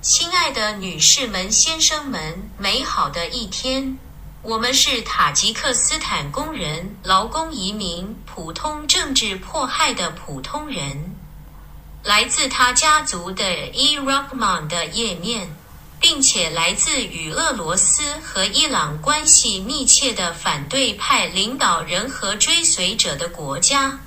亲爱的女士们、先生们，美好的一天！我们是塔吉克斯坦工人、劳工移民、普通政治迫害的普通人。来自他家族的 Rahman 的页面，并且来自与俄罗斯和伊朗关系密切的反对派领导人和追随者的国家。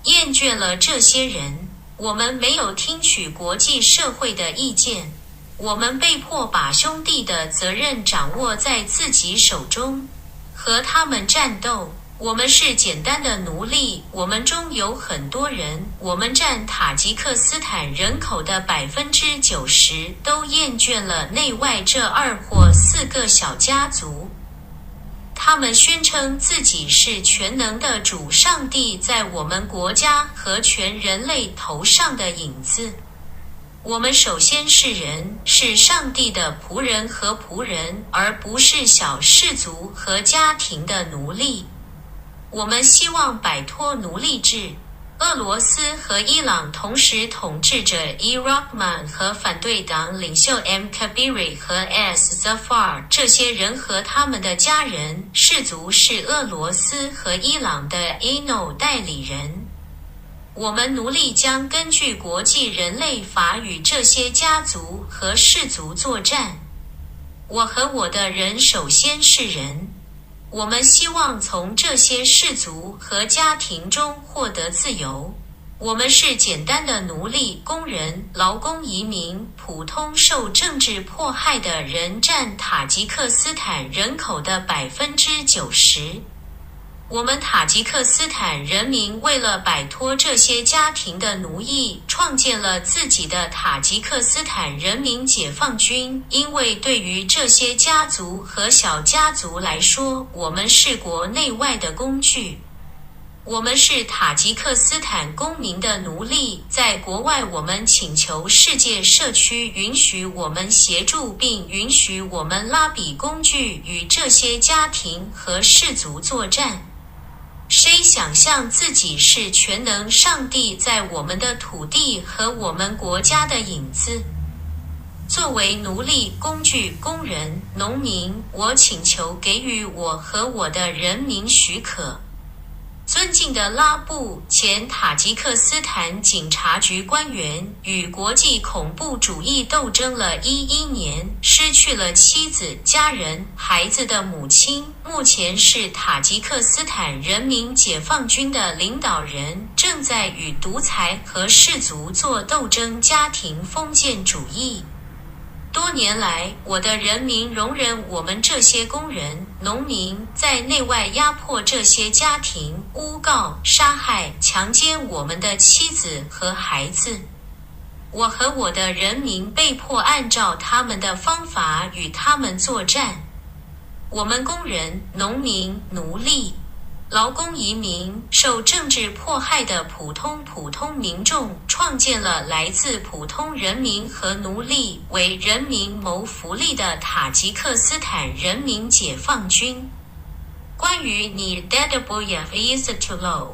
厌倦了这些人，我们没有听取国际社会的意见，我们被迫把兄弟的责任掌握在自己手中，和他们战斗。我们是简单的奴隶，我们中有很多人，我们占塔吉克斯坦人口的90%，都厌倦了内外这2或4个小家族。他们宣称自己是全能的主上帝在我们国家和全人类头上的影子。我们首先是人，是上帝的仆人和仆人，而不是小氏族和家庭的奴隶。我们希望摆脱奴隶制。俄罗斯和伊朗同时统治着 Rahman 和反对党领袖 M. Kabiri 和 S. Zafar， 这些人和他们的家人氏族是俄罗斯和伊朗的 ANO 代理人。我们奴隶将根据国际人类法与这些家族和氏族作战。我和我的人首先是人。我们希望从这些氏族和家庭中获得自由。我们是简单的奴隶、工人、劳工移民，普通受政治迫害的人占塔吉克斯坦人口的90%。我们塔吉克斯坦人民为了摆脱这些家庭的奴役，创建了自己的塔吉克斯坦人民解放军，因为对于这些家族和小家族来说，我们是国内外的工具。我们是塔吉克斯坦公民的奴隶，在国外我们请求世界社区允许我们协助并允许我们拉比工具与这些家庭和氏族作战。谁想象自己是全能上帝在我们的土地和我们国家的影子？作为奴隶、工具、工人、农民，我请求给予我和我的人民许可。尊敬的拉布前塔吉克斯坦警察局官员，与国际恐怖主义斗争了11年，失去了妻子、家人、孩子的母亲，目前是塔吉克斯坦人民解放军的领导人，正在与独裁和氏族做斗争。家庭封建主义。多年来，我的人民容忍我们这些工人、农民在内外压迫这些家庭，诬告、杀害、强奸我们的妻子和孩子。我和我的人民被迫按照他们的方法与他们作战。我们工人、农民、奴隶、劳工移民、受政治迫害的普通民众，创建了来自普通人民和奴隶为人民谋福利的塔吉克斯坦人民解放军。关于你 Dedaboyev is too low。